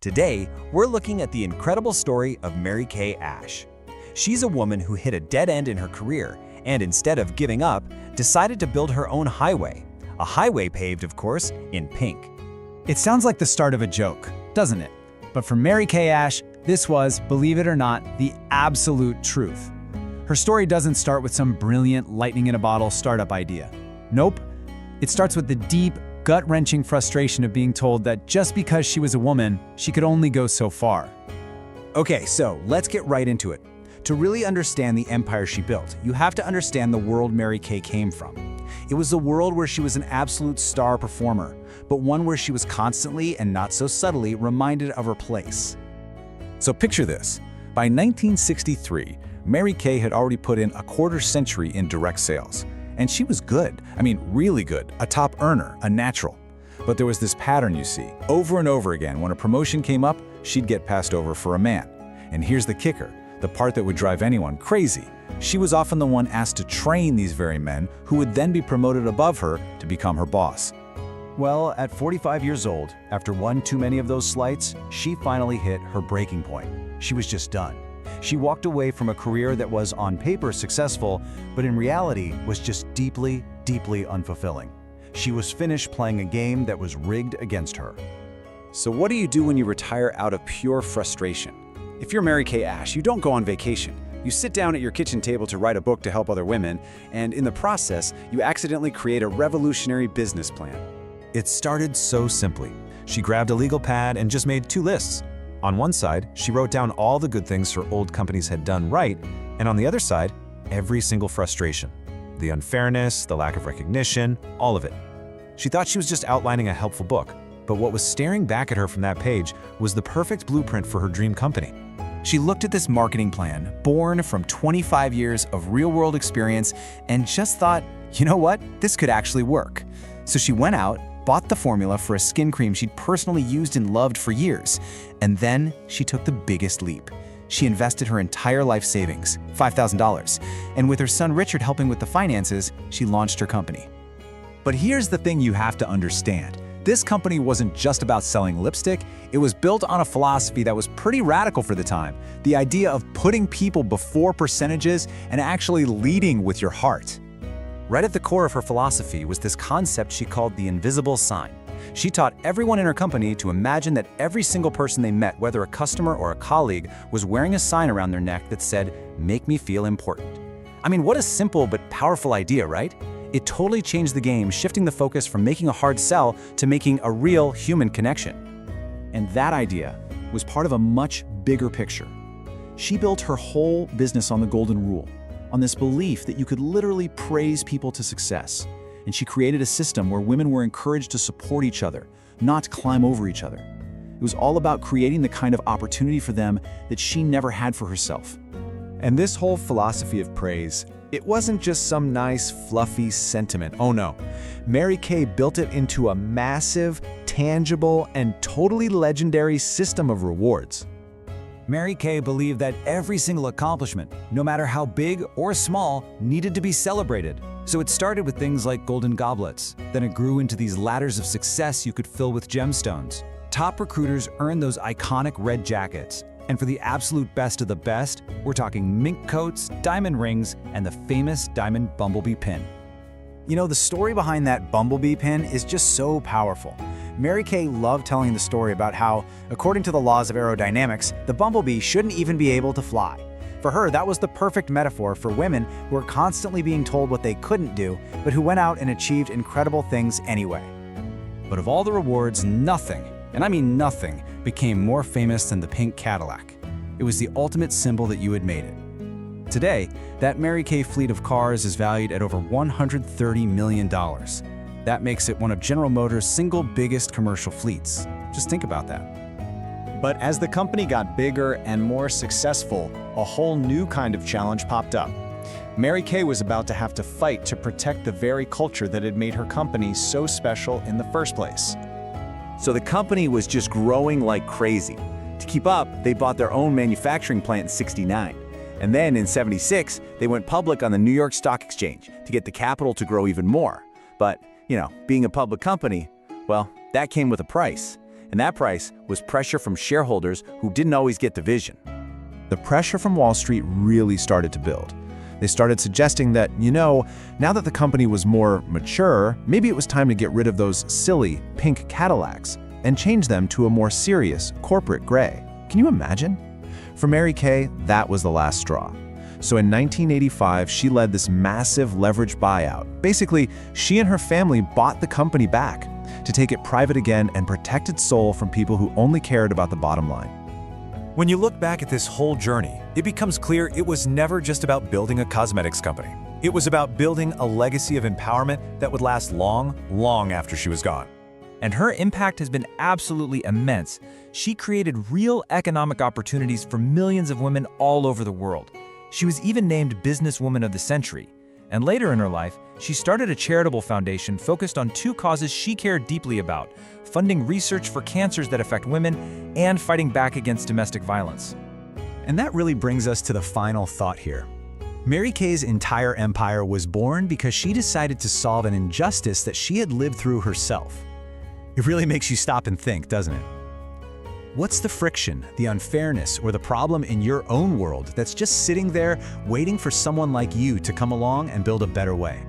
Today, we're looking at the incredible story of Mary Kay Ash. She's a woman who hit a dead end in her career and instead of giving up, decided to build her own highway. A highway paved, of course, in pink. It sounds like the start of a joke, doesn't it? But for Mary Kay Ash, this was, believe it or not, the absolute truth. Her story doesn't start with some brilliant lightning-in-a-bottle startup idea. Nope. It starts with the deep, gut-wrenching frustration of being told that just because she was a woman, she could only go so far. Okay, so let's get right into it. To really understand the empire she built, you have to understand the world Mary Kay came from. It was a world where she was an absolute star performer, but one where she was constantly and not so subtly reminded of her place. So picture this. By 1963, Mary Kay had already put in a quarter century in direct sales. And she was good. I mean, really good. A top earner, a natural. But there was this pattern, you see. Over and over again, when a promotion came up, she'd get passed over for a man. And here's the kicker, the part that would drive anyone crazy. She was often the one asked to train these very men who would then be promoted above her to become her boss. Well, at 45 years old, after one too many of those slights, she finally hit her breaking point. She was just done. She walked away from a career that was on paper successful, but in reality was just deeply, deeply unfulfilling. She was finished playing a game that was rigged against her. So what do you do when you retire out of pure frustration? If you're Mary Kay Ash, you don't go on vacation. You sit down at your kitchen table to write a book to help other women, and in the process, you accidentally create a revolutionary business plan. It started so simply. She grabbed a legal pad and just made 2 lists. On one side, she wrote down all the good things her old companies had done right, and on the other side, every single frustration. The unfairness, the lack of recognition, all of it. She thought she was just outlining a helpful book, but what was staring back at her from that page was the perfect blueprint for her dream company. She looked at this marketing plan, born from 25 years of real-world experience, and just thought, you know what, this could actually work. So she went out, bought the formula for a skin cream she'd personally used and loved for years, and then she took the biggest leap. She invested her entire life savings, $5,000, and with her son Richard helping with the finances, she launched her company. But here's the thing you have to understand. This company wasn't just about selling lipstick, it was built on a philosophy that was pretty radical for the time. The idea of putting people before percentages and actually leading with your heart. Right at the core of her philosophy was this concept she called the invisible sign. She taught everyone in her company to imagine that every single person they met, whether a customer or a colleague, was wearing a sign around their neck that said, "Make me feel important." I mean, what a simple but powerful idea, right? It totally changed the game, shifting the focus from making a hard sell to making a real human connection. And that idea was part of a much bigger picture. She built her whole business on the golden rule, on this belief that you could literally praise people to success. And she created a system where women were encouraged to support each other, not climb over each other. It was all about creating the kind of opportunity for them that she never had for herself. And this whole philosophy of praise, it wasn't just some nice, fluffy sentiment. Oh no. Mary Kay built it into a massive, tangible, and totally legendary system of rewards. Mary Kay believed that every single accomplishment, no matter how big or small, needed to be celebrated. So it started with things like golden goblets. Then it grew into these ladders of success you could fill with gemstones. Top recruiters earned those iconic red jackets. And for the absolute best of the best, we're talking mink coats, diamond rings, and the famous diamond bumblebee pin. You know, the story behind that bumblebee pin is just so powerful. Mary Kay loved telling the story about how, according to the laws of aerodynamics, the bumblebee shouldn't even be able to fly. For her, that was the perfect metaphor for women who were constantly being told what they couldn't do, but who went out and achieved incredible things anyway. But of all the rewards, nothing, and I mean nothing, became more famous than the pink Cadillac. It was the ultimate symbol that you had made it. Today, that Mary Kay fleet of cars is valued at over $130 million. That makes it one of General Motors' single biggest commercial fleets. Just think about that. But as the company got bigger and more successful, a whole new kind of challenge popped up. Mary Kay was about to have to fight to protect the very culture that had made her company so special in the first place. So the company was just growing like crazy. To keep up, they bought their own manufacturing plant in '69. And then in '76, they went public on the New York Stock Exchange to get the capital to grow even more. But, you know, being a public company, well, that came with a price. And that price was pressure from shareholders who didn't always get the vision. The pressure from Wall Street really started to build. They started suggesting that, now that the company was more mature, maybe it was time to get rid of those silly pink Cadillacs and change them to a more serious corporate gray. Can you imagine? For Mary Kay, that was the last straw. So in 1985, she led this massive leveraged buyout. Basically, she and her family bought the company back to take it private again and protect its soul from people who only cared about the bottom line. When you look back at this whole journey, it becomes clear it was never just about building a cosmetics company. It was about building a legacy of empowerment that would last long, long after she was gone. And her impact has been absolutely immense. She created real economic opportunities for millions of women all over the world. She was even named Businesswoman of the Century. And later in her life, she started a charitable foundation focused on two causes she cared deeply about: funding research for cancers that affect women and fighting back against domestic violence. And that really brings us to the final thought here. Mary Kay's entire empire was born because she decided to solve an injustice that she had lived through herself. It really makes you stop and think, doesn't it? What's the friction, the unfairness, or the problem in your own world that's just sitting there waiting for someone like you to come along and build a better way?